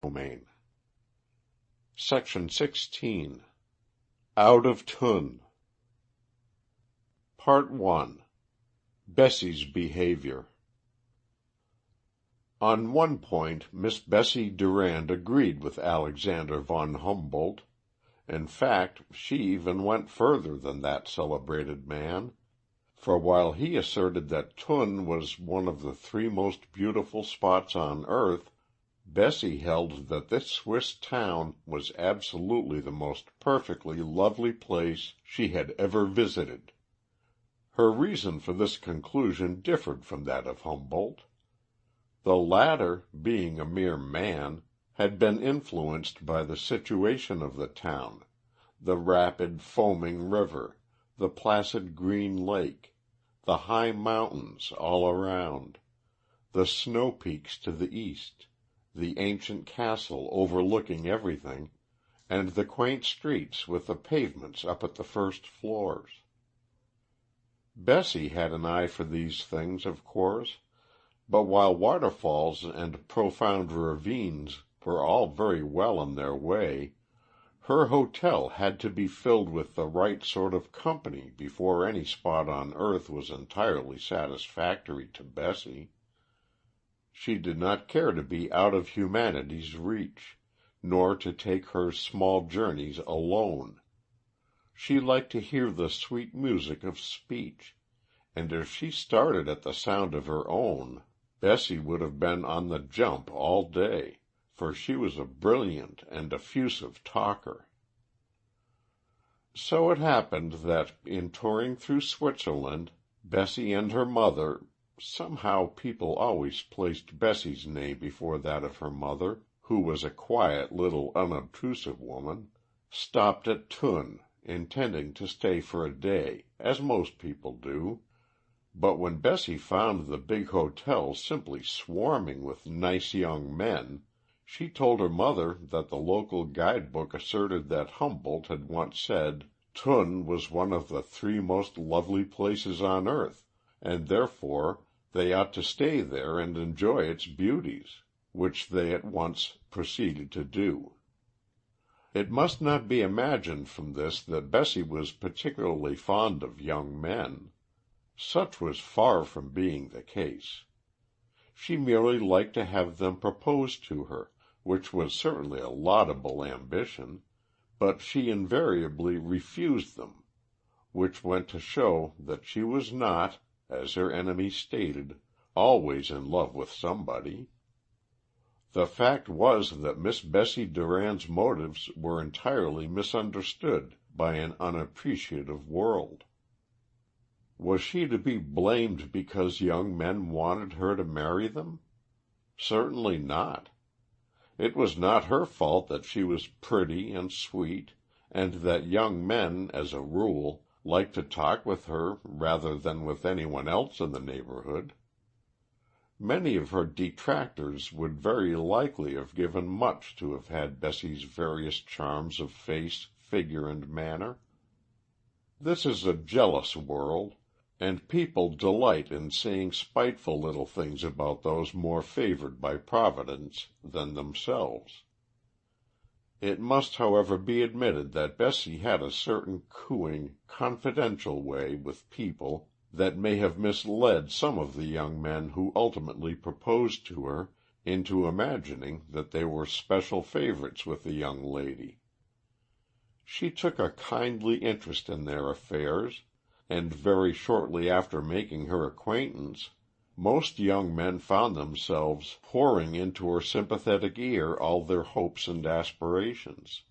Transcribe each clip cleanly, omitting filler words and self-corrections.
domain. Section 16. Out of Tune. Part 1. Bessie's Behavior. On one point Miss Bessie Durand agreed with Alexander von Humboldt. In fact, she even went further than that celebrated man, for while he asserted that Thun was one of the 3 most beautiful spots on earth, Bessie held that this Swiss town was absolutely the most perfectly lovely place she had ever visited. Her reason for this conclusion differed from that of Humboldt. The latter, being a mere man, had been influenced by the situation of the town, the rapid, foaming river, the placid green lake, the high mountains all around, the snow peaks to the east, the ancient castle overlooking everything, and the quaint streets with the pavements up at the first floors. Bessie had an eye for these things, of course, but while waterfalls and profound ravines were all very well in their way, her hotel had to be filled with the right sort of company before any spot on earth was entirely satisfactory to Bessie. She did not care to be out of humanity's reach, nor to take her small journeys alone. She liked to hear the sweet music of speech, and if she started at the sound of her own, Bessie would have been on the jump all day, for she was a brilliant and effusive talker. So it happened that, in touring through Switzerland, Bessie and her mother, somehow people always placed Bessie's name before that of her mother, who was a quiet little unobtrusive woman, stopped at Thun, intending to stay for a day, as most people do. But when Bessie found the big hotel simply swarming with nice young men, she told her mother that the local guidebook asserted that Humboldt had once said Thun was one of the 3 most lovely places on earth, and therefore they ought to stay there and enjoy its beauties, which they at once proceeded to do. It must not be imagined from this that Bessie was particularly fond of young men. Such was far from being the case. She merely liked to have them proposed to her, which was certainly a laudable ambition, but she invariably refused them, which went to show that she was not, as her enemies stated, always in love with somebody. The fact was that Miss Bessie Durand's motives were entirely misunderstood by an unappreciative world. Was she to be blamed because young men wanted her to marry them? Certainly not. It was not her fault that she was pretty and sweet, and that young men, as a rule, liked to talk with her rather than with anyone else in the neighborhood. Many of her detractors would very likely have given much to have had Bessie's various charms of face, figure, and manner. This is a jealous world, and people delight in saying spiteful little things about those more favored by Providence than themselves. It must, however, be admitted that Bessie had a certain cooing, confidential way with people that may have misled some of the young men who ultimately proposed to her into imagining that they were special favorites with the young lady. She took a kindly interest in their affairs, and very shortly after making her acquaintance, most young men found themselves pouring into her sympathetic ear all their hopes and aspirations.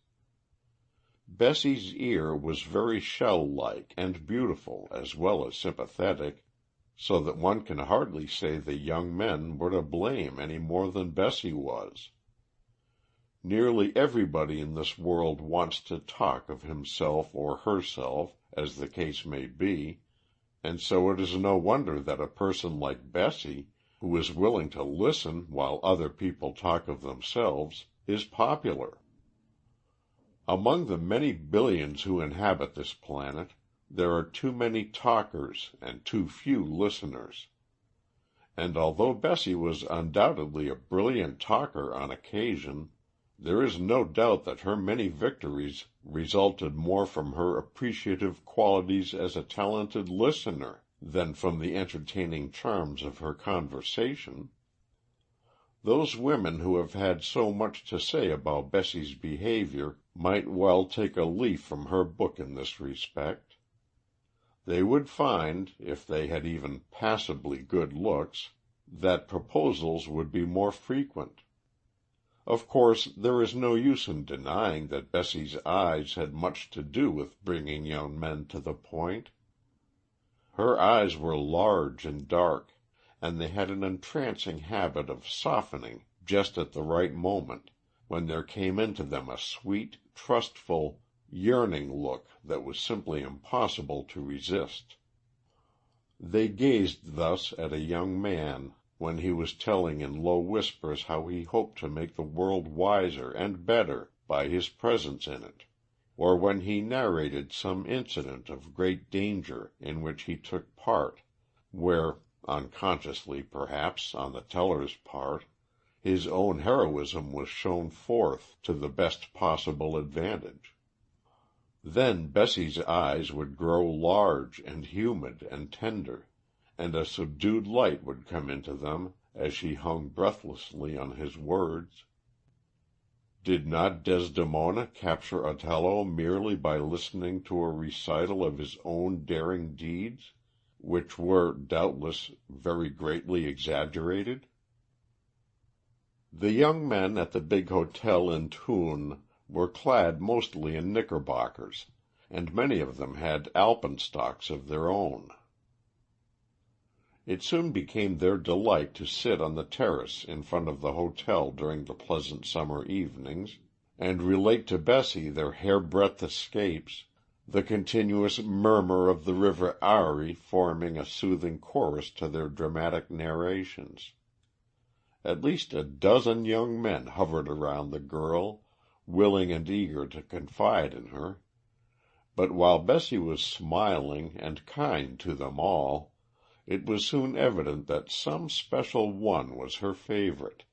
Bessie's ear was very shell-like and beautiful as well as sympathetic, so that one can hardly say the young men were to blame any more than Bessie was. Nearly everybody in this world wants to talk of himself or herself, as the case may be, and so it is no wonder that a person like Bessie, who is willing to listen while other people talk of themselves, is popular. Among the many billions who inhabit this planet, there are too many talkers and too few listeners. And although Bessie was undoubtedly a brilliant talker on occasion, There is no doubt that her many victories resulted more from her appreciative qualities as a talented listener than from the entertaining charms of her conversation. Those women who have had so much to say about Bessie's behavior might well take a leaf from her book in this respect. They would find, if they had even passably good looks, that proposals would be more frequent. Of course, there is no use in denying that Bessie's eyes had much to do with bringing young men to the point. Her eyes were large and dark, and they had an entrancing habit of softening just at the right moment, when there came into them a sweet, trustful, yearning look that was simply impossible to resist. They gazed thus at a young man when he was telling in low whispers how he hoped to make the world wiser and better by his presence in it, or when he narrated some incident of great danger in which he took part, where, unconsciously perhaps on the teller's part, his own heroism was shown forth to the best possible advantage. Then Bessie's eyes would grow large and humid and tender, and a subdued light would come into them as she hung breathlessly on his words. Did not Desdemona capture Othello merely by listening to a recital of his own daring deeds, which were, doubtless, very greatly exaggerated? The young men at the big hotel in Thun were clad mostly in knickerbockers, and many of them had alpenstocks of their own. It soon became their delight to sit on the terrace in front of the hotel during the pleasant summer evenings, and relate to Bessie their hairbreadth escapes, the continuous murmur of the river Ari forming a soothing chorus to their dramatic narrations. At least a dozen young men hovered around the girl, willing and eager to confide in her. But while Bessie was smiling and kind to them all, it was soon evident that some special one was her favorite,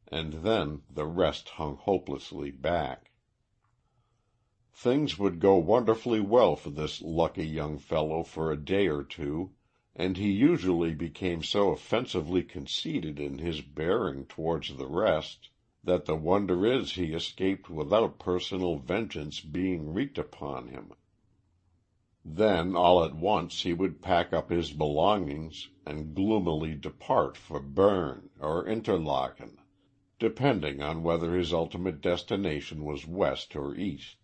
and then the rest hung hopelessly back. Things would go wonderfully well for this lucky young fellow for a day or two, and he usually became so offensively conceited in his bearing towards the rest that the wonder is he escaped without personal vengeance being wreaked upon him. Then all at once he would pack up his belongings and gloomily depart for Bern or Interlaken, depending on whether his ultimate destination was west or east.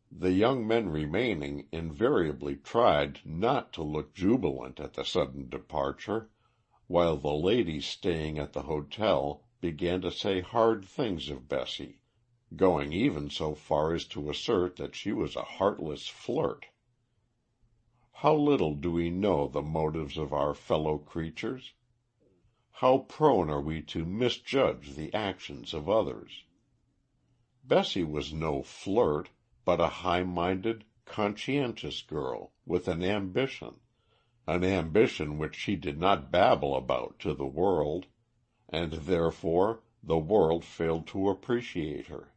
The young men remaining invariably tried not to look jubilant at the sudden departure, while the ladies staying at the hotel began to say hard things of Bessie, going even so far as to assert that she was a heartless flirt. How little do we know the motives of our fellow creatures? How prone are we to misjudge the actions of others? Bessie was no flirt, but a high-minded, conscientious girl with an ambition which she did not babble about to the world, and therefore the world failed to appreciate her,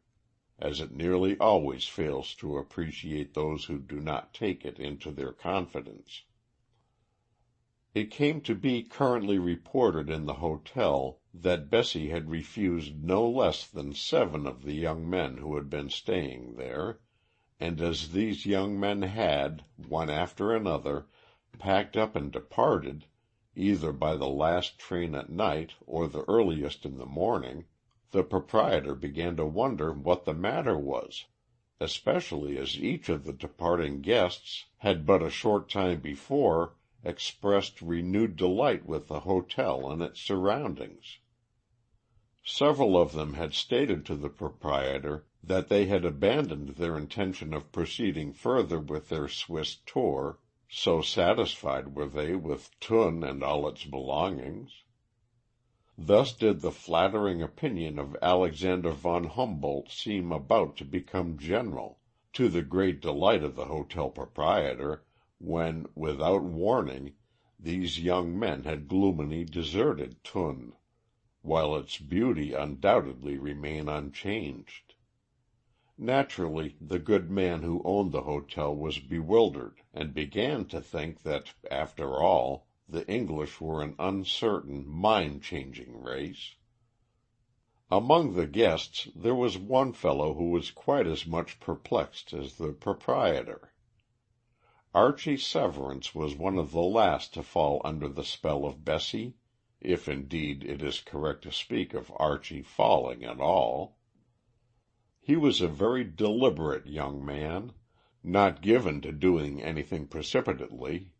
as it nearly always fails to appreciate those who do not take it into their confidence. It came to be currently reported in the hotel that Bessie had refused no less than 7 of the young men who had been staying there, and as these young men had, one after another, packed up and departed, either by the last train at night or the earliest in the morning, the proprietor began to wonder what the matter was, especially as each of the departing guests had but a short time before expressed renewed delight with the hotel and its surroundings. Several of them had stated to the proprietor that they had abandoned their intention of proceeding further with their Swiss tour, so satisfied were they with Thun and all its belongings. Thus did the flattering opinion of Alexander von Humboldt seem about to become general, to the great delight of the hotel proprietor, when, without warning, these young men had gloomily deserted Thun. while its beauty undoubtedly remained unchanged. Naturally, the good man who owned the hotel was bewildered, and began to think that, after all, the English were an uncertain, mind-changing race. Among the guests there was one fellow who was quite as much perplexed as the proprietor. Archie Severance was one of the last to fall under the spell of Bessie, if indeed it is correct to speak of Archie falling at all. He was a very deliberate young man, not given to doing anything precipitately,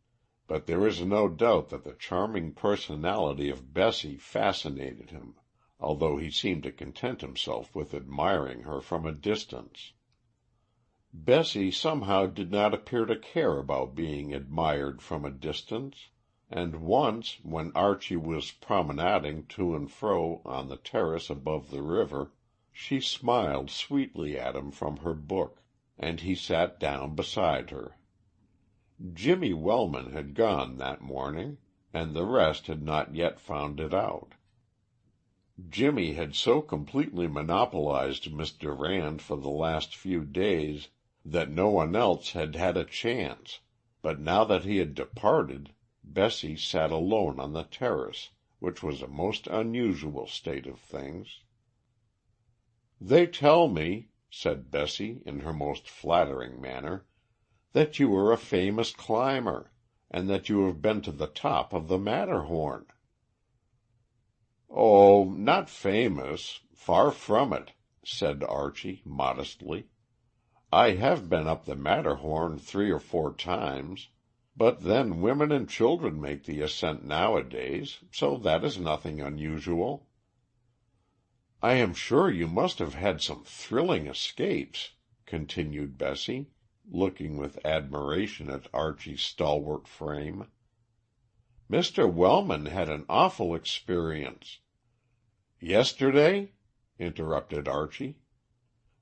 but there is no doubt that the charming personality of Bessie fascinated him, although he seemed to content himself with admiring her from a distance. Bessie somehow did not appear to care about being admired from a distance, and once, when Archie was promenading to and fro on the terrace above the river, she smiled sweetly at him from her book, and he sat down beside her. Jimmy Wellman had gone that morning, and the rest had not yet found it out. Jimmy had so completely monopolized Miss Durand for the last few days that no one else had had a chance, but now that he had departed, Bessie sat alone on the terrace, which was a most unusual state of things. "They tell me," said Bessie, in her most flattering manner, "that you are a famous climber, and that you have been to the top of the Matterhorn." "Oh, not famous. Far from it," said Archie, modestly. "I have been up the Matterhorn 3 or 4 times, but then women and children make the ascent nowadays, so that is nothing unusual." "I am sure you must have had some thrilling escapes," continued Bessie, looking with admiration at Archie's stalwart frame. "Mr. Wellman had an awful experience." "Yesterday?" interrupted Archie.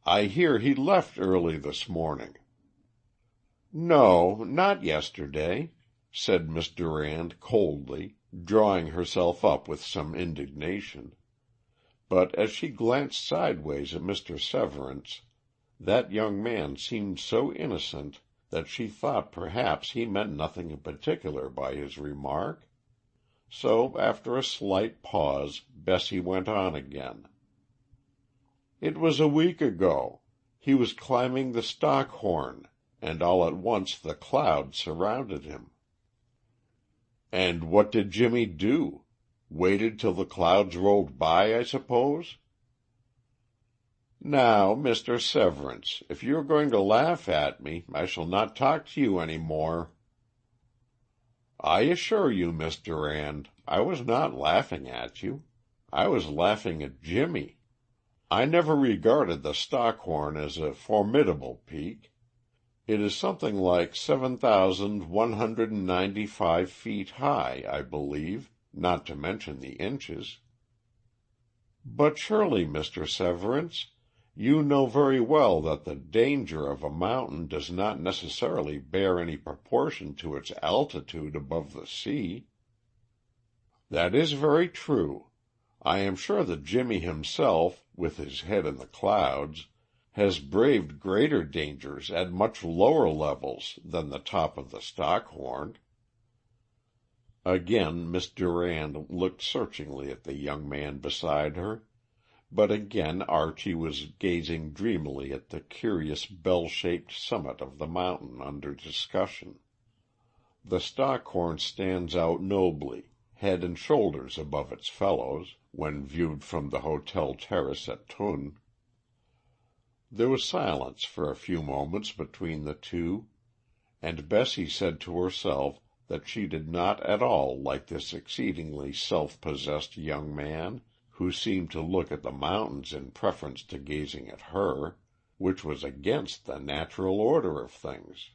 "I hear he left early this morning." "No, not yesterday," said Miss Durand coldly, drawing herself up with some indignation. But as she glanced sideways at Mr. Severance, that young man seemed so innocent that she thought perhaps he meant nothing in particular by his remark. So after a slight pause Bessie went on again. "It was a week ago. He was climbing the Stockhorn, and all at once the clouds surrounded him." "And what did Jimmy do? Waited till the clouds rolled by, I suppose?" "Now, Mr. Severance, if you are going to laugh at me, I shall not talk to you any more." "I assure you, Miss Durand, I was not laughing at you. I was laughing at Jimmy. I never regarded the Stockhorn as a formidable peak. It is something like 7,195 feet high, I believe, not to mention the inches." "But surely, Mr. Severance, you know very well that the danger of a mountain does not necessarily bear any proportion to its altitude above the sea." "That is very true. I am sure that Jimmy himself, with his head in the clouds, has braved greater dangers at much lower levels than the top of the Stockhorn." Again Miss Durand looked searchingly at the young man beside her, but again Archie was gazing dreamily at the curious bell-shaped summit of the mountain under discussion. The Stockhorn stands out nobly, head and shoulders above its fellows, when viewed from the hotel terrace at Thun. There was silence for a few moments between the two, and Bessie said to herself that she did not at all like this exceedingly self-possessed young man, who seemed to look at the mountains in preference to gazing at her, which was against the natural order of things.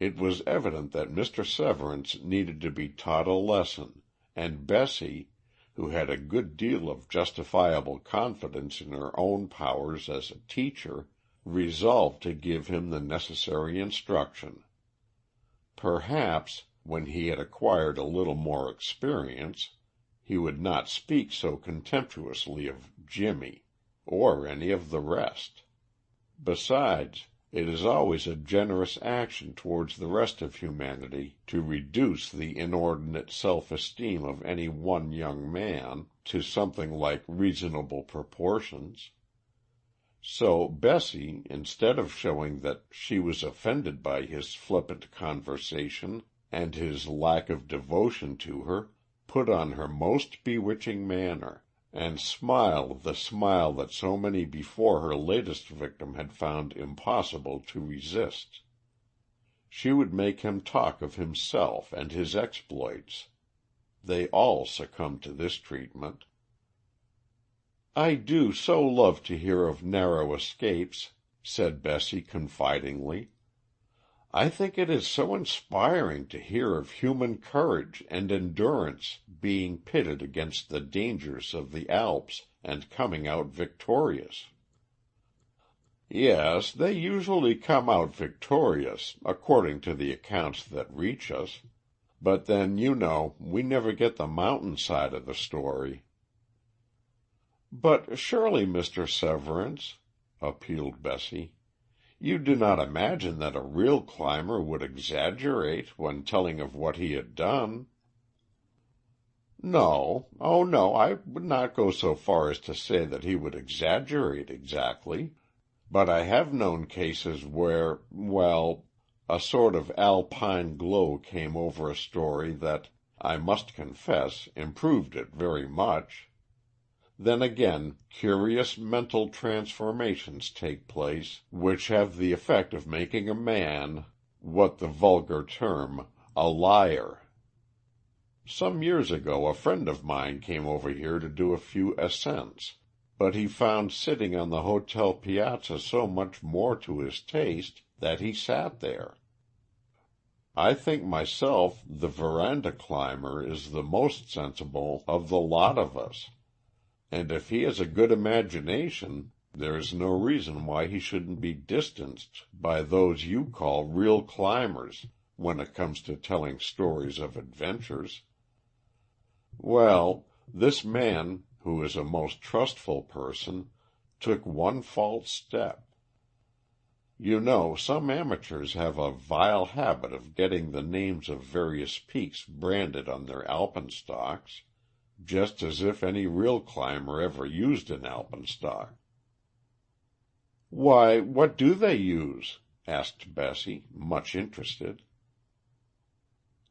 It was evident that Mr. Severance needed to be taught a lesson, and Bessie, who had a good deal of justifiable confidence in her own powers as a teacher, resolved to give him the necessary instruction. Perhaps, when he had acquired a little more experience, he would not speak so contemptuously of Jimmy, or any of the rest. Besides, it is always a generous action towards the rest of humanity to reduce the inordinate self-esteem of any one young man to something like reasonable proportions. So Bessie, instead of showing that she was offended by his flippant conversation and his lack of devotion to her, put on her most bewitching manner, and smiled the smile that so many before her latest victim had found impossible to resist. She would make him talk of himself and his exploits. They all succumbed to this treatment. "I do so love to hear of narrow escapes," said Bessie confidingly. "I think it is so inspiring to hear of human courage and endurance being pitted against the dangers of the Alps and coming out victorious." "Yes, they usually come out victorious, according to the accounts that reach us. But then, you know, we never get the mountain side of the story." "But surely, Mr. Severance," appealed Bessie, "you do not imagine that a real climber would exaggerate when telling of what he had done?" "No. Oh, no, I would not go so far as to say that he would exaggerate exactly. But I have known cases where, well, a sort of alpine glow came over a story that, I must confess, improved it very much. Then again, curious mental transformations take place, which have the effect of making a man, what the vulgar term, a liar. Some years ago a friend of mine came over here to do a few ascents, but he found sitting on the hotel piazza so much more to his taste that he sat there. I think myself the veranda climber is the most sensible of the lot of us. And if he has a good imagination, there is no reason why he shouldn't be distanced by those you call real climbers, when it comes to telling stories of adventures. Well, this man, who is a most trustful person, took one false step. You know, some amateurs have a vile habit of getting the names of various peaks branded on their alpenstocks, just as if any real climber ever used an alpenstock. "Why, what do they use?" asked Bessie, much interested.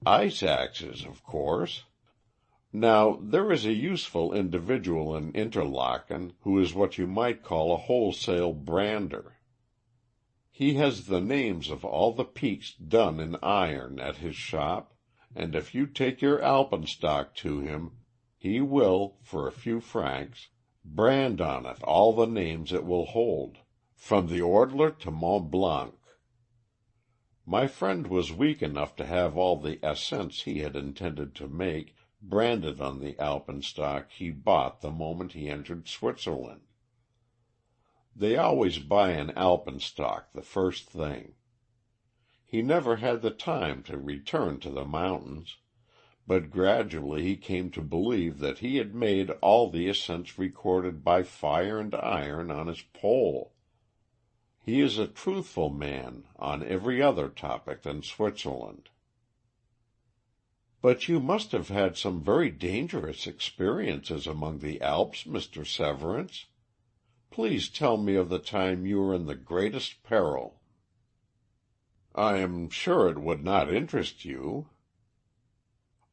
"Ice axes, of course. Now, there is a useful individual in Interlaken who is what you might call a wholesale brander. He has the names of all the peaks done in iron at his shop, and if you take your alpenstock to him, he will, for a few francs, brand on it all the names it will hold, from the Ortler to Mont Blanc. My friend was weak enough to have all the ascents he had intended to make branded on the alpenstock he bought the moment he entered Switzerland. They always buy an alpenstock the first thing. He never had the time to return to the mountains, but gradually he came to believe that he had made all the ascents recorded by fire and iron on his pole. He is a truthful man on every other topic than Switzerland." "But you must have had some very dangerous experiences among the Alps, Mr. Severance. Please tell me of the time you were in the greatest peril." "I am sure it would not interest you."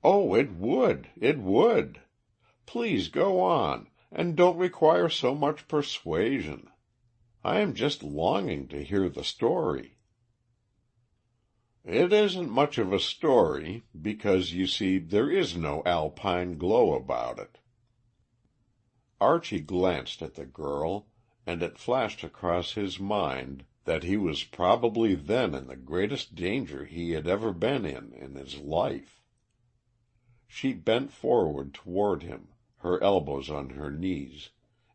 "Oh, it would, it would. Please go on, and don't require so much persuasion. I am just longing to hear the story." "It isn't much of a story, because, you see, there is no alpine glow about it." Archie glanced at the girl, and it flashed across his mind that he was probably then in the greatest danger he had ever been in his life. She bent forward toward him, her elbows on her knees,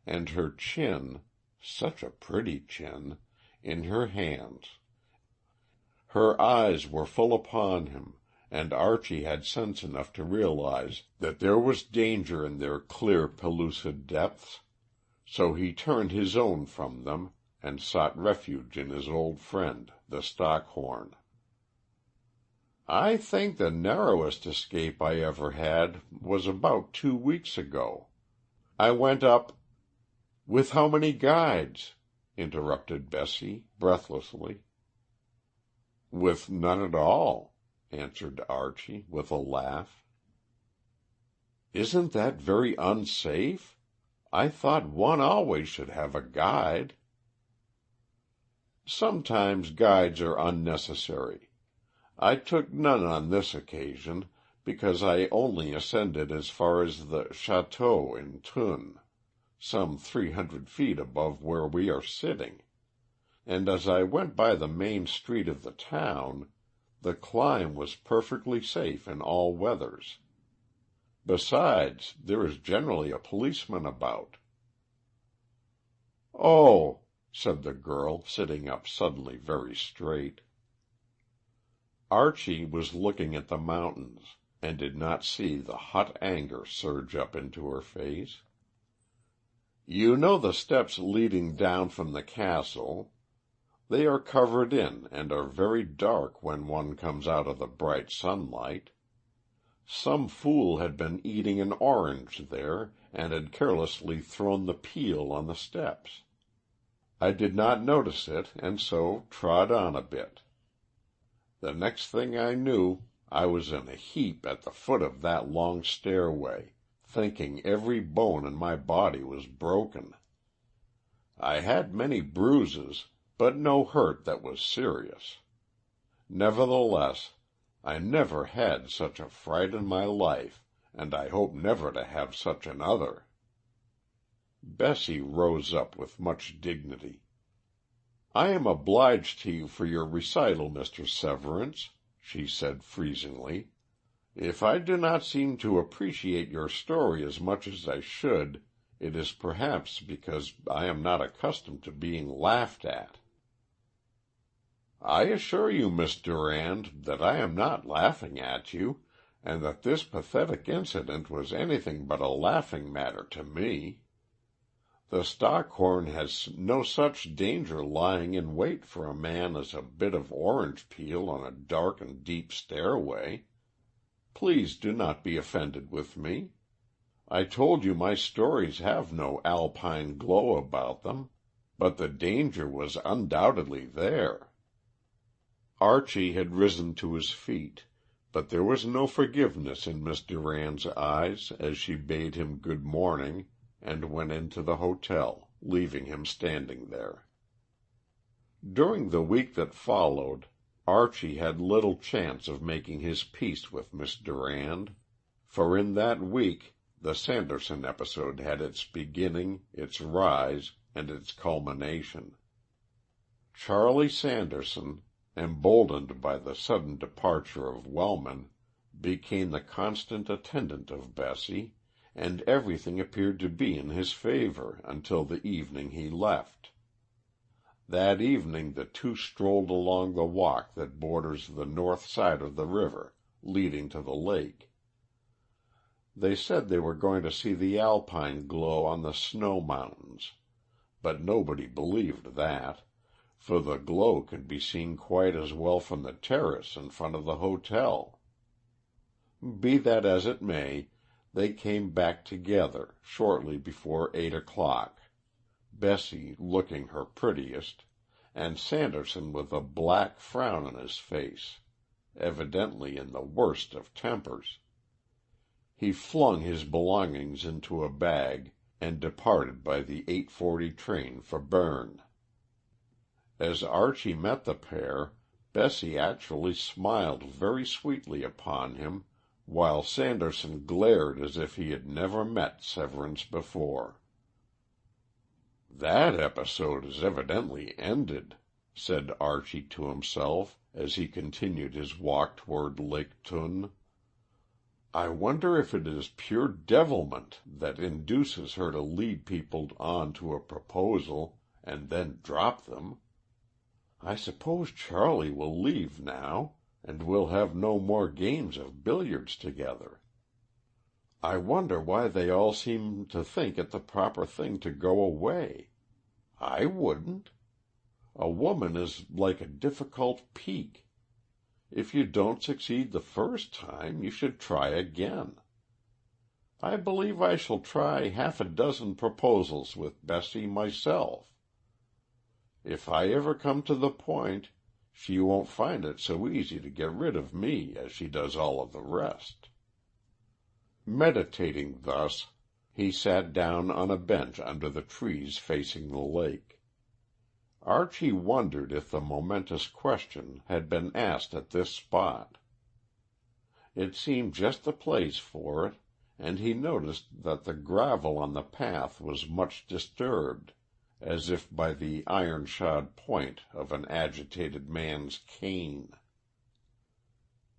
and her chin, such a pretty chin, in her hands. Her eyes were full upon him, and Archie had sense enough to realize that there was danger in their clear, pellucid depths, so he turned his own from them and sought refuge in his old friend, the Stockhorn. "I think the narrowest escape I ever had was about 2 weeks ago. I went up—" "With how many guides?" interrupted Bessie, breathlessly. "With none at all," answered Archie, with a laugh. "Isn't that very unsafe? I thought one always should have a guide." "Sometimes guides are unnecessary. I took none on this occasion, because I only ascended as far as the Château in Thun, some 300 feet above where we are sitting, and as I went by the main street of the town, the climb was perfectly safe in all weathers. Besides, there is generally a policeman about." "Oh," said the girl, sitting up suddenly very straight. Archie was looking at the mountains, and did not see the hot anger surge up into her face. "You know the steps leading down from the castle. They are covered in and are very dark when one comes out of the bright sunlight. Some fool had been eating an orange there, and had carelessly thrown the peel on the steps. I did not notice it, and so trod on a bit. The next thing I knew, I was in a heap at the foot of that long stairway, thinking every bone in my body was broken. I had many bruises, but no hurt that was serious. Nevertheless, I never had such a fright in my life, and I hope never to have such another." Bessie rose up with much dignity. "I am obliged to you for your recital, Mr. Severance," she said freezingly. "If I do not seem to appreciate your story as much as I should, it is perhaps because I am not accustomed to being laughed at." "I assure you, Miss Durand, that I am not laughing at you, and that this pathetic incident was anything but a laughing matter to me. The Stockhorn has no such danger lying in wait for a man as a bit of orange peel on a dark and deep stairway. Please do not be offended with me. I told you my stories have no alpine glow about them, but the danger was undoubtedly there." Archie had risen to his feet, but there was no forgiveness in Miss Durand's eyes as she bade him good morning and went into the hotel, leaving him standing there. During the week that followed, Archie had little chance of making his peace with Miss Durand, for in that week the Sanderson episode had its beginning, its rise, and its culmination. Charlie Sanderson, emboldened by the sudden departure of Wellman, became the constant attendant of Bessie, and everything appeared to be in his favor until the evening he left. That evening the two strolled along the walk that borders the north side of the river, leading to the lake. They said they were going to see the alpine glow on the snow mountains, but nobody believed that, for the glow could be seen quite as well from the terrace in front of the hotel. Be that as it may, they came back together shortly before 8 o'clock, Bessie looking her prettiest, and Sanderson with a black frown on his face, evidently in the worst of tempers. He flung his belongings into a bag and departed by the 8:40 train for Berne. As Archie met the pair, Bessie actually smiled very sweetly upon him, while Sanderson glared as if he had never met Severance before. "That episode is evidently ended," said Archie to himself as he continued his walk toward Lake Thun. "I wonder if it is pure devilment that induces her to lead people on to a proposal and then drop them. I suppose Charlie will leave now, and we'll have no more games of billiards together. I wonder why they all seem to think it the proper thing to go away. I wouldn't. A woman is like a difficult peak. If you don't succeed the first time, you should try again. I believe I shall try 6 proposals with Bessie myself. If I ever come to the point, she won't find it so easy to get rid of me as she does all of the rest." Meditating thus, he sat down on a bench under the trees facing the lake. Archie wondered if the momentous question had been asked at this spot. It seemed just the place for it, and he noticed that the gravel on the path was much disturbed, as if by the iron-shod point of an agitated man's cane.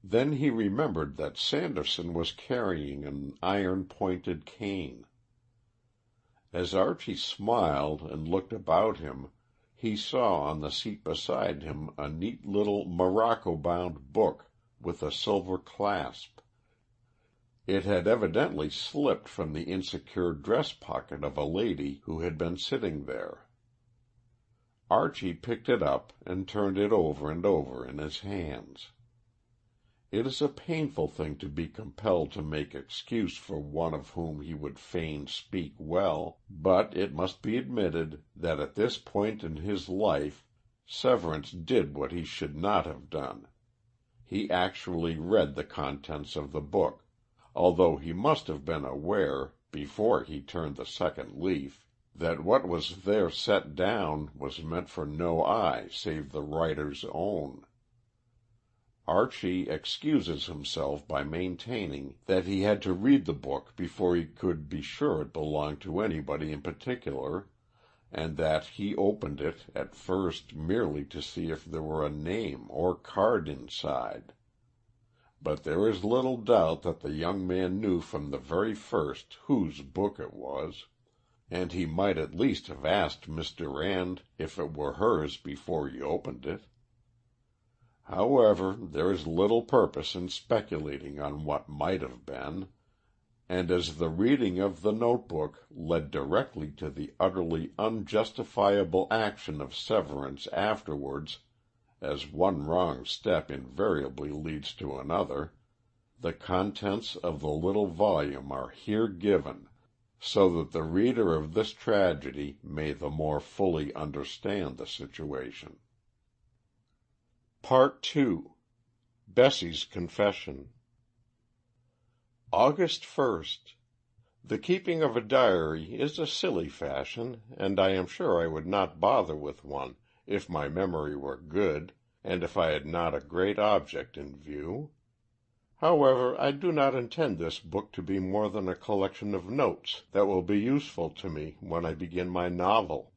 Then he remembered that Sanderson was carrying an iron-pointed cane. As Archie smiled and looked about him, he saw on the seat beside him a neat little morocco-bound book with a silver clasp. It had evidently slipped from the insecure dress pocket of a lady who had been sitting there. Archie picked it up and turned it over and over in his hands. It is a painful thing to be compelled to make excuse for one of whom he would fain speak well, but it must be admitted that at this point in his life Severance did what he should not have done. He actually read the contents of the book, although he must have been aware, before he turned the second leaf, that what was there set down was meant for no eye save the writer's own. Archie excuses himself by maintaining that he had to read the book before he could be sure it belonged to anybody in particular, and that he opened it at first merely to see if there were a name or card inside. But there is little doubt that the young man knew from the very first whose book it was, and he might at least have asked Miss Durand if it were hers before he opened it. However, there is little purpose in speculating on what might have been, and as the reading of the notebook led directly to the utterly unjustifiable action of Severance afterwards, as one wrong step invariably leads to another, the contents of the little volume are here given, so that the reader of this tragedy may the more fully understand the situation. Part 2. Bessie's Confession. August 1st. The keeping of a diary is a silly fashion, and I am sure I would not bother with one if my memory were good, and if I had not a great object in view. However, I do not intend this book to be more than a collection of notes that will be useful to me when I begin my novel.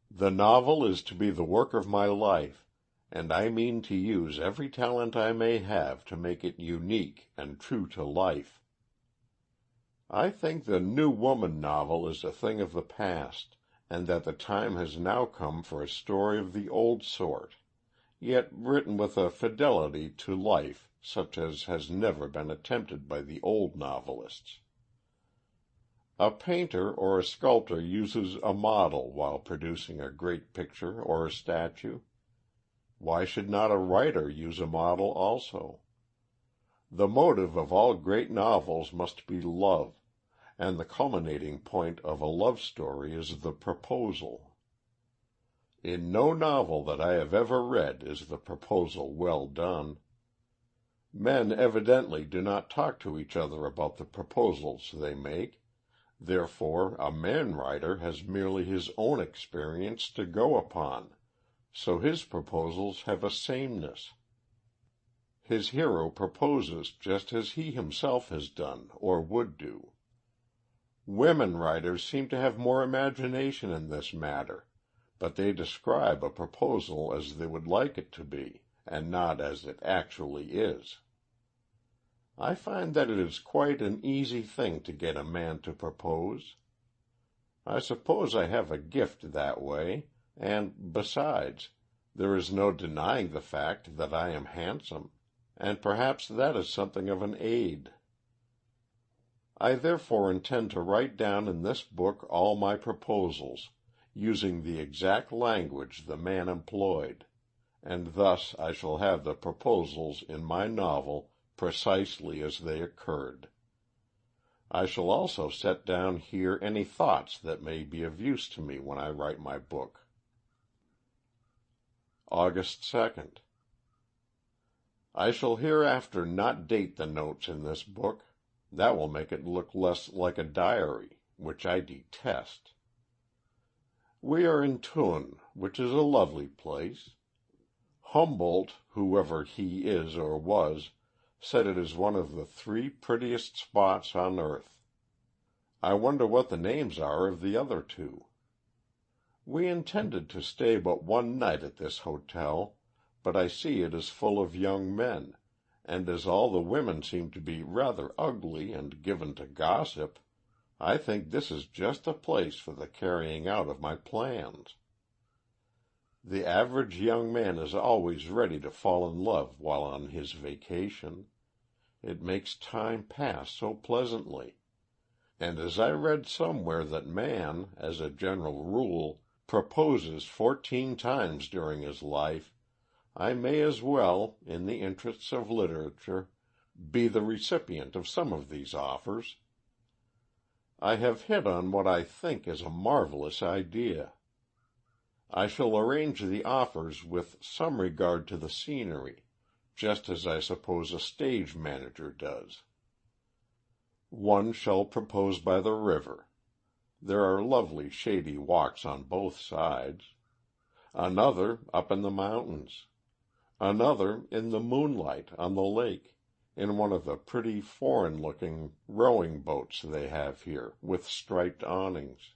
The novel is to be the work of my life, and I mean to use every talent I may have to make it unique and true to life. I think the New Woman novel is a thing of the past, and that the time has now come for a story of the old sort, yet written with a fidelity to life such as has never been attempted by the old novelists. A painter or a sculptor uses a model while producing a great picture or a statue. Why should not a writer use a model also? The motive of all great novels must be love, and the culminating point of a love story is the proposal. In no novel that I have ever read is the proposal well done. Men evidently do not talk to each other about the proposals they make, therefore a man writer has merely his own experience to go upon, so his proposals have a sameness. His hero proposes just as he himself has done or would do. Women writers seem to have more imagination in this matter, but they describe a proposal as they would like it to be, and not as it actually is. I find that it is quite an easy thing to get a man to propose. I suppose I have a gift that way, and, besides, There is no denying the fact that I am handsome, and perhaps that is something of an aid. I therefore intend to write down in this book all my proposals, using the exact language the man employed, and thus I shall have the proposals in my novel precisely as they occurred. I shall also set down here any thoughts that may be of use to me when I write my book. August 2nd. I shall hereafter not date the notes in this book. That will make it look less like a diary, which I detest. We are in Thun, which is a lovely place. Humboldt, whoever he is or was, said it is one of the 3 prettiest spots on earth. I wonder what the names are of the other 2. We intended to stay but one night at this hotel, but I see it is full of young men, and as all the women seem to be rather ugly and given to gossip, I think this is just the place for the carrying out of my plans. The average young man is always ready to fall in love while on his vacation. It makes time pass so pleasantly. And as I read somewhere that man, as a general rule, proposes 14 times during his life, I may as well, in the interests of literature, be the recipient of some of these offers. I have hit on what I think is a marvelous idea. I shall arrange the offers with some regard to the scenery, just as I suppose a stage manager does. One shall propose by the river. There are lovely shady walks on both sides. Another up in the mountains. Another in the moonlight on the lake, in one of the pretty foreign-looking rowing boats they have here, with striped awnings.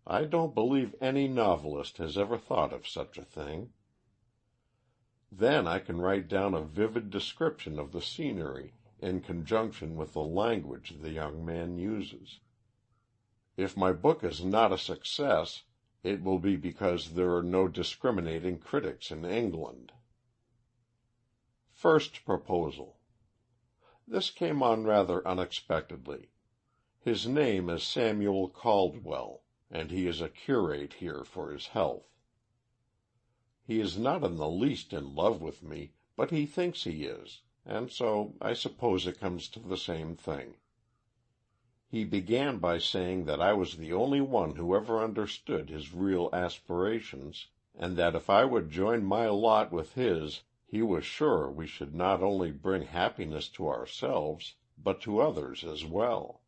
I don't believe any novelist has ever thought of such a thing. Then I can write down a vivid description of the scenery in conjunction with the language the young man uses. If my book is not a success, it will be because there are no discriminating critics in England. First proposal. This came on rather unexpectedly. His name is Samuel Caldwell, and he is a curate here for his health. He is not in the least in love with me, but he thinks he is, and so I suppose it comes to the same thing. He began by saying that I was the only one who ever understood his real aspirations, and that if I would join my lot with his, he was sure we should not only bring happiness to ourselves, but to others as well.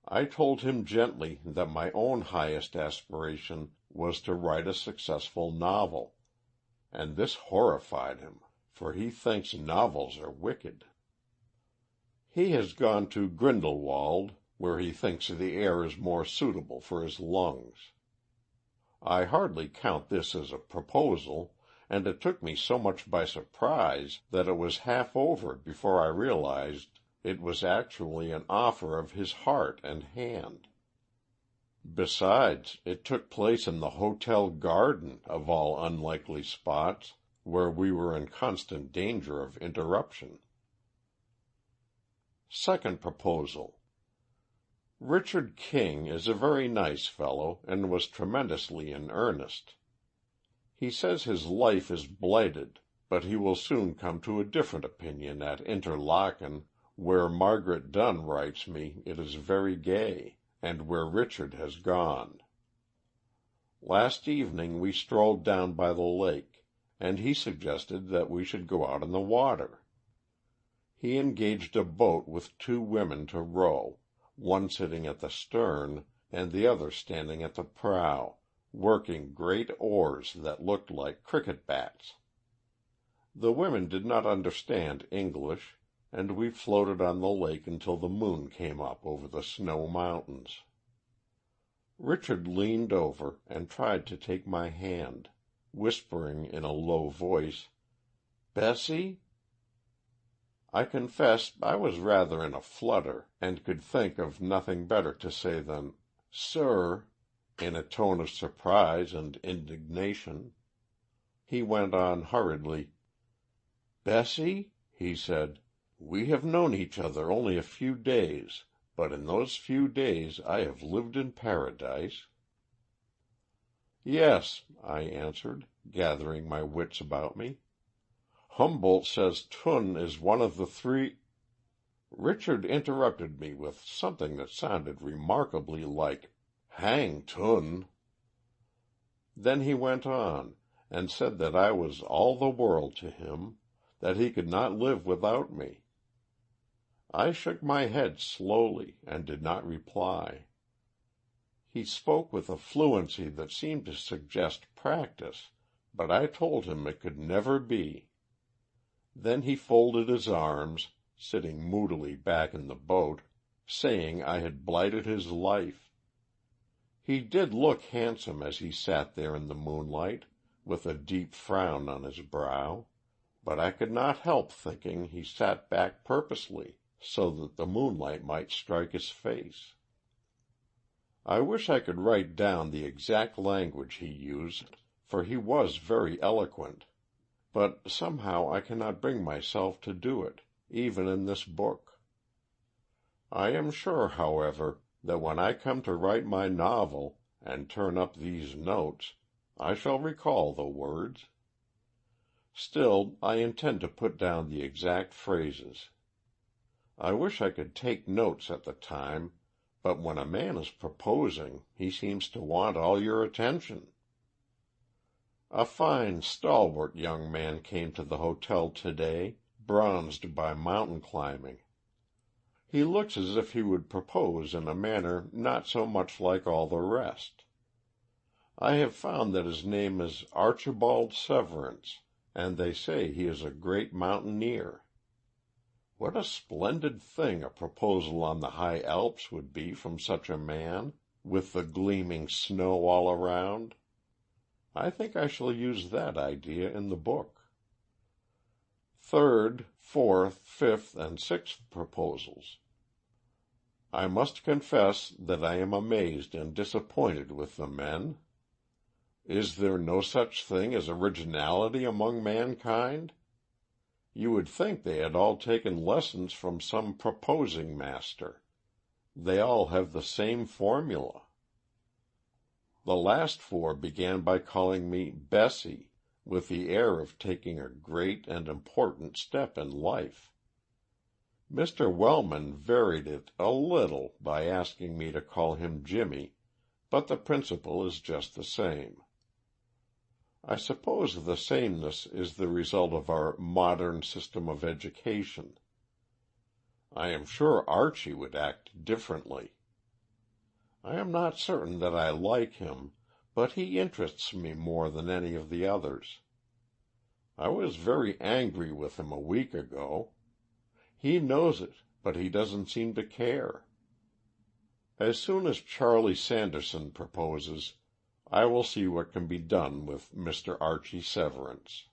I told him gently that my own highest aspiration was to write a successful novel, and this horrified him, for he thinks novels are wicked. He has gone to Grindelwald, where he thinks the air is more suitable for his lungs. I hardly count this as a proposal, and it took me so much by surprise that it was half over before I realized it was actually an offer of his heart and hand. Besides, it took place in the hotel garden, of all unlikely spots, where we were in constant danger of interruption. Second proposal. Richard King is a very nice fellow, and was tremendously in earnest. He says his life is blighted, but he will soon come to a different opinion at Interlaken, where Margaret Dunn writes me it is very gay, and where Richard has gone. Last evening we strolled down by the lake, and he suggested that we should go out on the water. He engaged a boat with 2 women to row, one sitting at the stern and the other standing at the prow, working great oars that looked like cricket bats. The women did not understand English, and we floated on the lake until the moon came up over the snow mountains. Richard leaned over and tried to take my hand, whispering in a low voice, "Bessie?" I confess I was rather in a flutter, and could think of nothing better to say than "Sir," in a tone of surprise and indignation. He went on hurriedly. "Bessie," he said, "we have known each other only a few days, but in those few days I have lived in paradise." "Yes," I answered, gathering my wits about me. "Humboldt says Thun is one of the three—" Richard interrupted me with something that sounded remarkably like "Hang Thun!" Then he went on, and said that I was all the world to him, that he could not live without me. I shook my head slowly, and did not reply. He spoke with a fluency that seemed to suggest practice, but I told him it could never be. Then he folded his arms, sitting moodily back in the boat, saying I had blighted his life. He did look handsome as he sat there in the moonlight, with a deep frown on his brow, but I could not help thinking he sat back purposely, so that the moonlight might strike his face. I wish I could write down the exact language he used, for he was very eloquent, but somehow I cannot bring myself to do it, even in this book. I am sure, however, that when I come to write my novel, and turn up these notes, I shall recall the words. Still, I intend to put down the exact phrases. I wish I could take notes at the time, but when a man is proposing, he seems to want all your attention. A fine, stalwart young man came to the hotel today, bronzed by mountain climbing. He looks as if he would propose in a manner not so much like all the rest. I have found that his name is Archibald Severance, and they say he is a great mountaineer. What a splendid thing a proposal on the high Alps would be from such a man, with the gleaming snow all around. I think I shall use that idea in the book. Third, fourth, fifth, and sixth proposals. I must confess that I am amazed and disappointed with the men. Is there no such thing as originality among mankind? You would think they had all taken lessons from some proposing master. They all have the same formula. The last four began by calling me Bessie, with the air of taking a great and important step in life. Mr. Wellman varied it a little by asking me to call him Jimmy, but the principle is just the same. I suppose the sameness is the result of our modern system of education. I am sure Archie would act differently. I am not certain that I like him, but he interests me more than any of the others. I was very angry with him a week ago. He knows it, but he doesn't seem to care. As soon as Charlie Sanderson proposes, I will see what can be done with Mr. Archie Severance.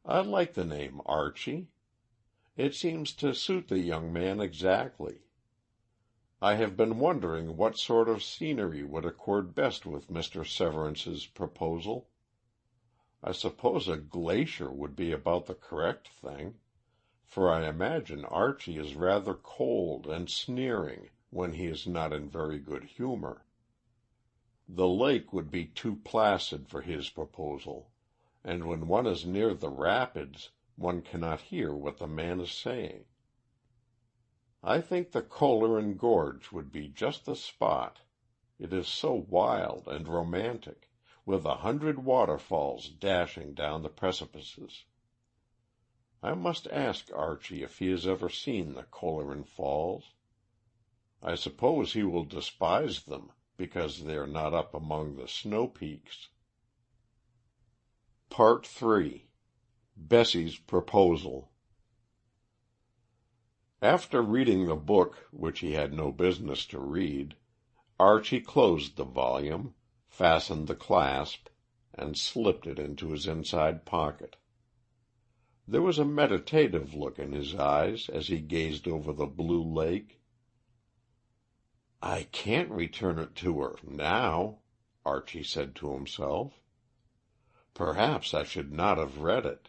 I like the name Archie. It seems to suit the young man exactly. I have been wondering what sort of scenery would accord best with Mr. Severance's proposal. I suppose a glacier would be about the correct thing, for I imagine Archie is rather cold and sneering when he is not in very good humor. The lake would be too placid for his proposal, and when one is near the rapids, one cannot hear what the man is saying. I think the Coleraine Gorge would be just the spot. It is so wild and romantic, with 100 waterfalls dashing down the precipices. I must ask Archie if he has ever seen the Coleraine Falls. I suppose he will despise them, because they are not up among the snow peaks. Part 3. Bessie's Proposal. After reading the book, which he had no business to read, Archie closed the volume, fastened the clasp, and slipped it into his inside pocket. There was a meditative look in his eyes as he gazed over the blue lake. "I can't return it to her now," Archie said to himself. Perhaps I should not have read it.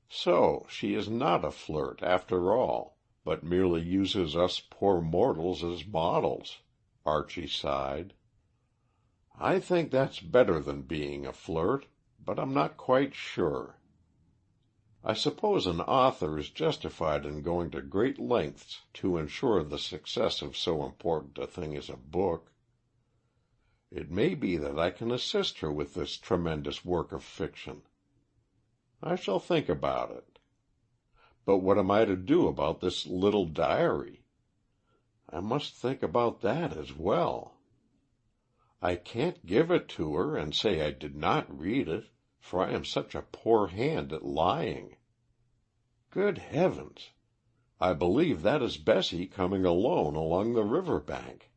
So she is not a flirt, after all, but merely uses us poor mortals as models, Archie sighed. I think that's better than being a flirt, but I'm not quite sure. I suppose an author is justified in going to great lengths to ensure the success of so important a thing as a book. It may be that I can assist her with this tremendous work of fiction. I shall think about it. But what am I to do about this little diary? I must think about that as well. I can't give it to her and say I did not read it, for I am such a poor hand at lying. Good heavens! I believe that is Bessie coming alone along the river bank.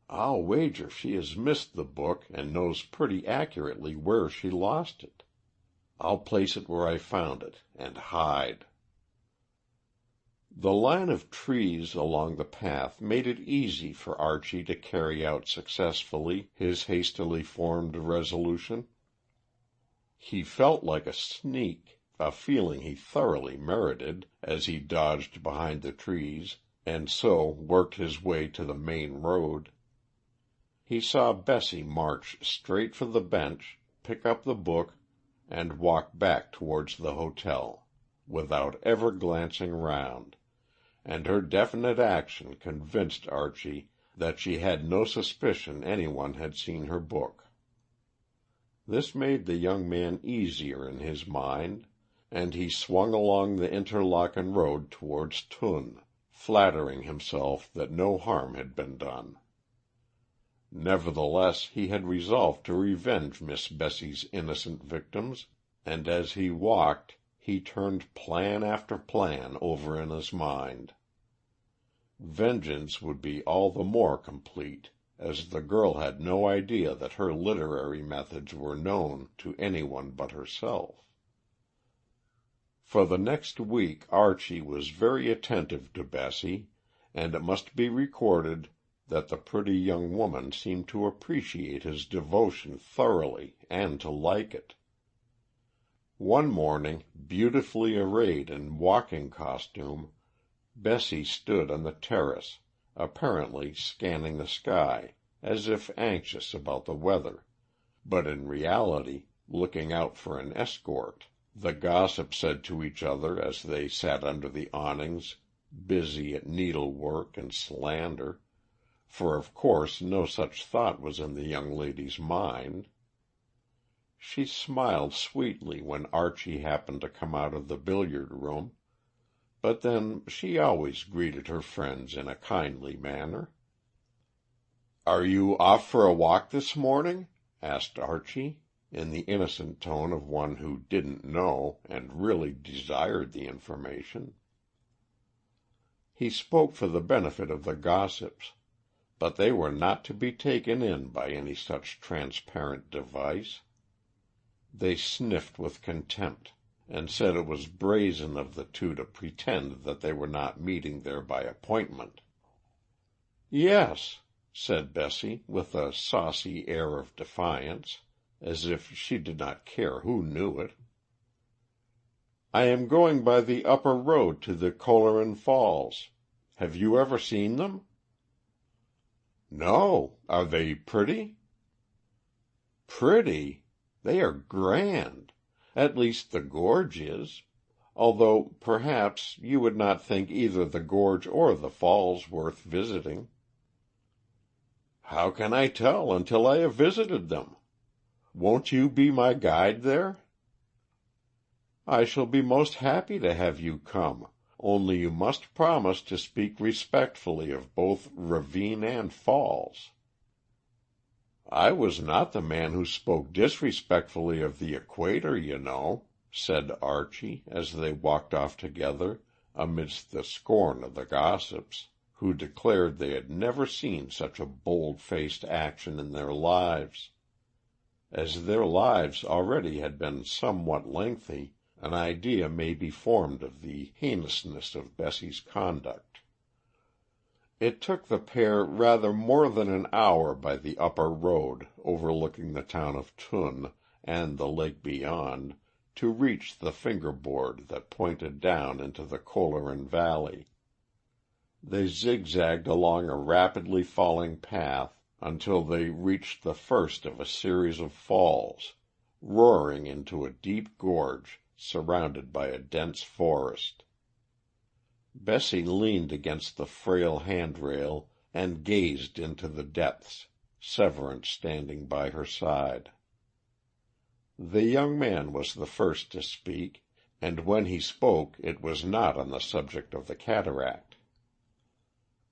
I'll wager she has missed the book and knows pretty accurately where she lost it. I'll place it where I found it and hide. The line of trees along the path made it easy for Archie to carry out successfully his hastily formed resolution. He felt like a sneak, a feeling he thoroughly merited, as he dodged behind the trees, and so worked his way to the main road. He saw Bessie march straight for the bench, pick up the book, and walk back towards the hotel, without ever glancing round, and her definite action convinced Archie that she had no suspicion anyone had seen her book. This made the young man easier in his mind, and he swung along the Interlaken road towards Thun, flattering himself that no harm had been done. Nevertheless, he had resolved to revenge Miss Bessie's innocent victims, and as he walked he turned plan after plan over in his mind. Vengeance would be all the more complete, as the girl had no idea that her literary methods were known to anyone but herself. For the next week Archie was very attentive to Bessie, and it must be recorded that the pretty young woman seemed to appreciate his devotion thoroughly and to like it. One morning, beautifully arrayed in walking costume, Bessie stood on the terrace, apparently scanning the sky, as if anxious about the weather, but in reality looking out for an escort, the gossips said to each other as they sat under the awnings, busy at needlework and slander, for of course no such thought was in the young lady's mind. She smiled sweetly when Archie happened to come out of the billiard-room, but then she always greeted her friends in a kindly manner. "Are you off for a walk this morning?" asked Archie, in the innocent tone of one who didn't know and really desired the information. He spoke for the benefit of the gossips, but they were not to be taken in by any such transparent device. They sniffed with contempt, and said it was brazen of the two to pretend that they were not meeting there by appointment. "Yes," said Bessie, with a saucy air of defiance, as if she did not care who knew it. "I am going by the upper road to the Kohleren Falls. Have you ever seen them?" "No. Are they pretty?" "Pretty? They are grand. At least the gorge is, although, perhaps, you would not think either the gorge or the falls worth visiting." "How can I tell until I have visited them? Won't you be my guide there?" "I shall be most happy to have you come, only you must promise to speak respectfully of both ravine and falls." "I was not the man who spoke disrespectfully of the equator, you know," said Archie, as they walked off together, amidst the scorn of the gossips, who declared they had never seen such a bold-faced action in their lives. As their lives already had been somewhat lengthy, an idea may be formed of the heinousness of Bessie's conduct. It took the pair rather more than an hour by the upper road overlooking the town of Thun, and the lake beyond, to reach the fingerboard that pointed down into the Coleraine Valley. They zigzagged along a rapidly falling path until they reached the first of a series of falls, roaring into a deep gorge surrounded by a dense forest. Bessie leaned against the frail handrail and gazed into the depths, Severance standing by her side. The young man was the first to speak, and when he spoke it was not on the subject of the cataract.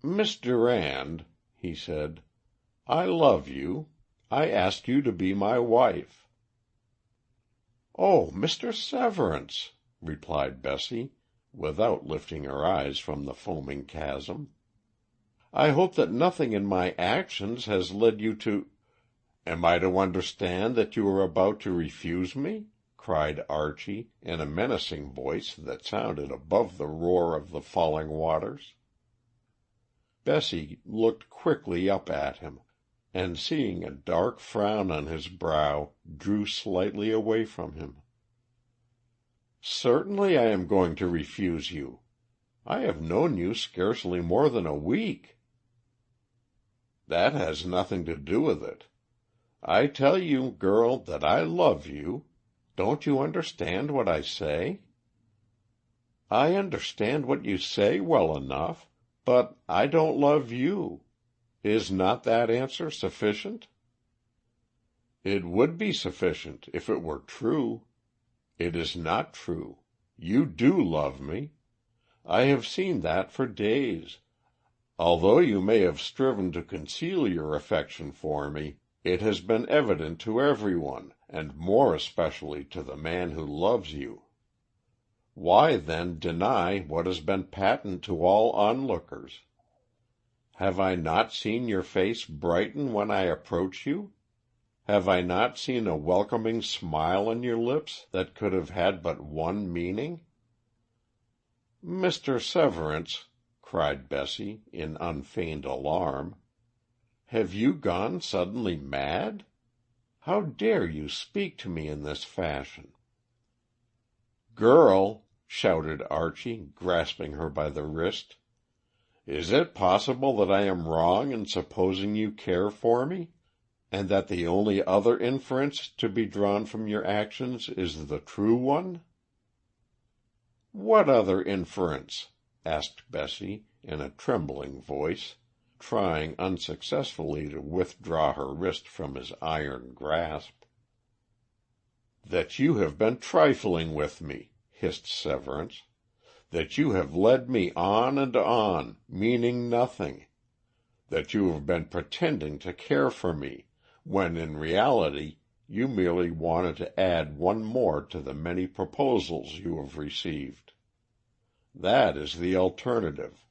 "Miss Durand," he said, "I love you. I ask you to be my wife." "Oh, Mr. Severance," replied Bessie, without lifting her eyes from the foaming chasm. "I hope that nothing in my actions has led you to—" "Am I to understand that you are about to refuse me?" cried Archie, in a menacing voice that sounded above the roar of the falling waters. Bessie looked quickly up at him, and seeing a dark frown on his brow, drew slightly away from him. "Certainly I am going to refuse you. I have known you scarcely more than a week." "That has nothing to do with it. I tell you, girl, that I love you. Don't you understand what I say?" "I understand what you say well enough, but I don't love you. Is not that answer sufficient?" "It would be sufficient if it were true. It is not true. You do love me. I have seen that for days. Although you may have striven to conceal your affection for me, it has been evident to everyone, and more especially to the man who loves you. Why, then, deny what has been patent to all onlookers? Have I not seen your face brighten when I approach you? Have I not seen a welcoming smile on your lips that could have had but one meaning?" "Mr. Severance," cried Bessie, in unfeigned alarm, "have you gone suddenly mad? How dare you speak to me in this fashion?" "Girl," shouted Archie, grasping her by the wrist, "is it possible that I am wrong in supposing you care for me, and that the only other inference to be drawn from your actions is the true one?" "What other inference?" asked Bessie, in a trembling voice, trying unsuccessfully to withdraw her wrist from his iron grasp. "That you have been trifling with me," hissed Severance. "That you have led me on and on, meaning nothing. That you have been pretending to care for me, when in reality you merely wanted to add one more to the many proposals you have received. That is the alternative.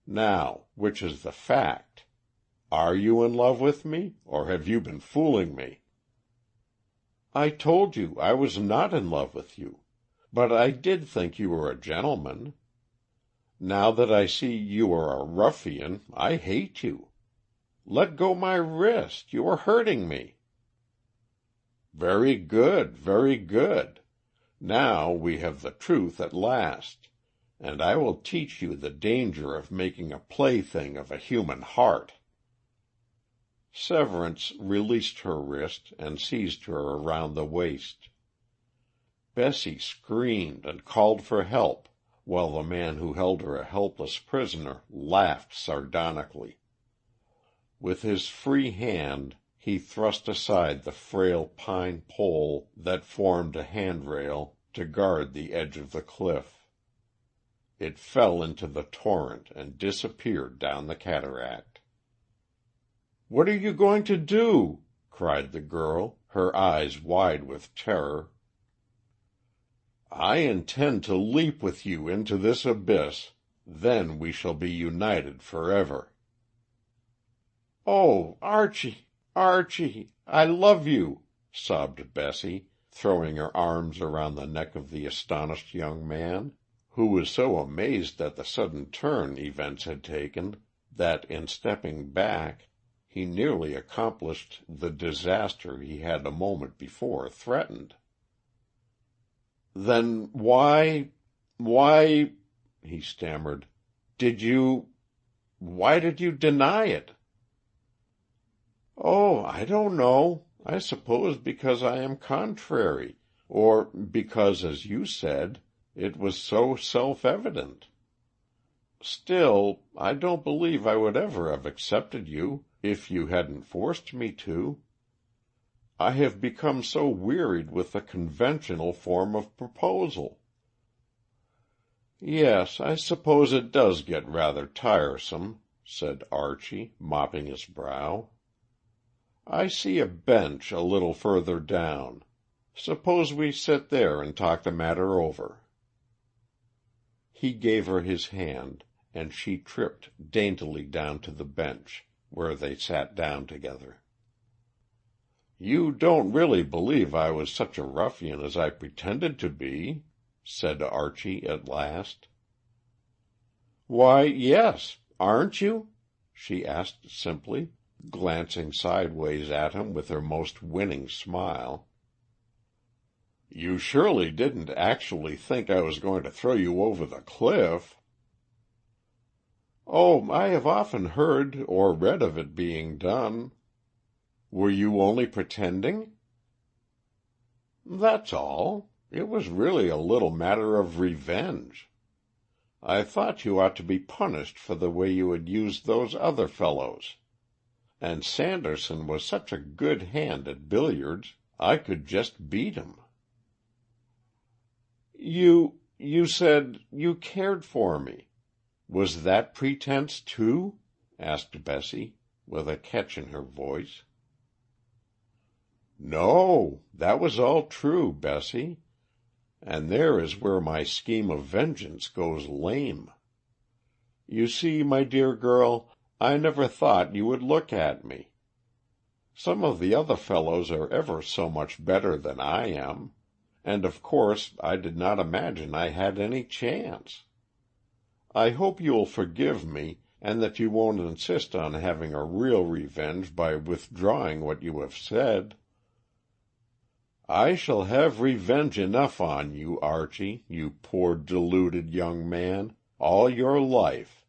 Now, which is the fact? Are you in love with me, or have you been fooling me?" "I told you I was not in love with you, but I did think you were a gentleman. Now that I see you are a ruffian, I hate you. Let go my wrist, you are hurting me." "Very good, very good. Now we have the truth at last, and I will teach you the danger of making a plaything of a human heart." Severance released her wrist and seized her around the waist. Bessie screamed and called for help, while the man who held her a helpless prisoner laughed sardonically. With his free hand he thrust aside the frail pine pole that formed a handrail to guard the edge of the cliff. It fell into the torrent and disappeared down the cataract. "What are you going to do?" cried the girl, her eyes wide with terror. "I intend to leap with you into this abyss. Then we shall be united forever." "Oh, Archie, Archie, I love you," sobbed Bessie, throwing her arms around the neck of the astonished young man, who was so amazed at the sudden turn events had taken that, in stepping back, He nearly accomplished the disaster he had a moment before threatened. "Then why," he stammered, why did you deny it?" "Oh, I don't know. I suppose because I am contrary, or because, as you said, it was so self-evident. Still, I don't believe I would ever have accepted you if you hadn't forced me to. I have become so wearied with the conventional form of proposal." "Yes, I suppose it does get rather tiresome," said Archie, mopping his brow. "I see a bench a little further down. Suppose we sit there and talk the matter over." He gave her his hand, and she tripped daintily down to the bench, where they sat down together. "You don't really believe I was such a ruffian as I pretended to be?" said Archie at last. "Why, yes. Aren't you?" she asked simply, glancing sideways at him with her most winning smile. "You surely didn't actually think I was going to throw you over the cliff?" "Oh, I have often heard or read of it being done." "Were you only pretending?" "That's all. It was really a little matter of revenge. I thought you ought to be punished for the way you had used those other fellows. And Sanderson was such a good hand at billiards, I could just beat him." You said you cared for me. Was that pretense, too?" asked Bessie, with a catch in her voice. "No, that was all true, Bessie. And there is where my scheme of vengeance goes lame. You see, my dear girl, I never thought you would look at me. Some of the other fellows are ever so much better than I am, and of course I did not imagine I had any chance. I hope you will forgive me, and that you won't insist on having a real revenge by withdrawing what you have said." "I shall have revenge enough on you, Archie, you poor deluded young man, all your life.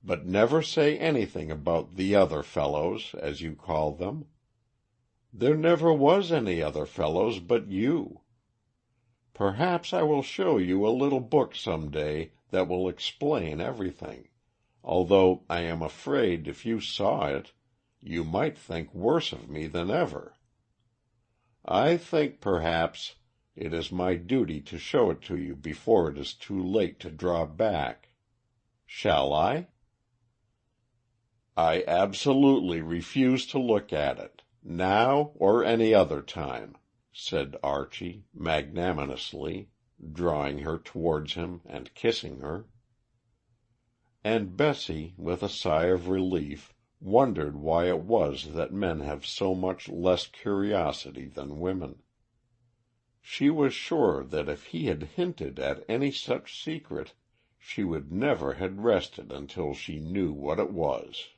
But never say anything about the other fellows, as you call them. There never was any other fellows but you. Perhaps I will show you a little book some day that will explain everything, although I am afraid if you saw it, you might think worse of me than ever. I think, perhaps, it is my duty to show it to you before it is too late to draw back. Shall I?" "I absolutely refuse to look at it, now or any other time," said Archie, magnanimously, drawing her towards him and kissing her. And Bessie, with a sigh of relief, wondered why it was that men have so much less curiosity than women. She was sure that if he had hinted at any such secret, she would never have rested until she knew what it was.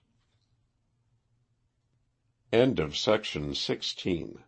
End of Section 16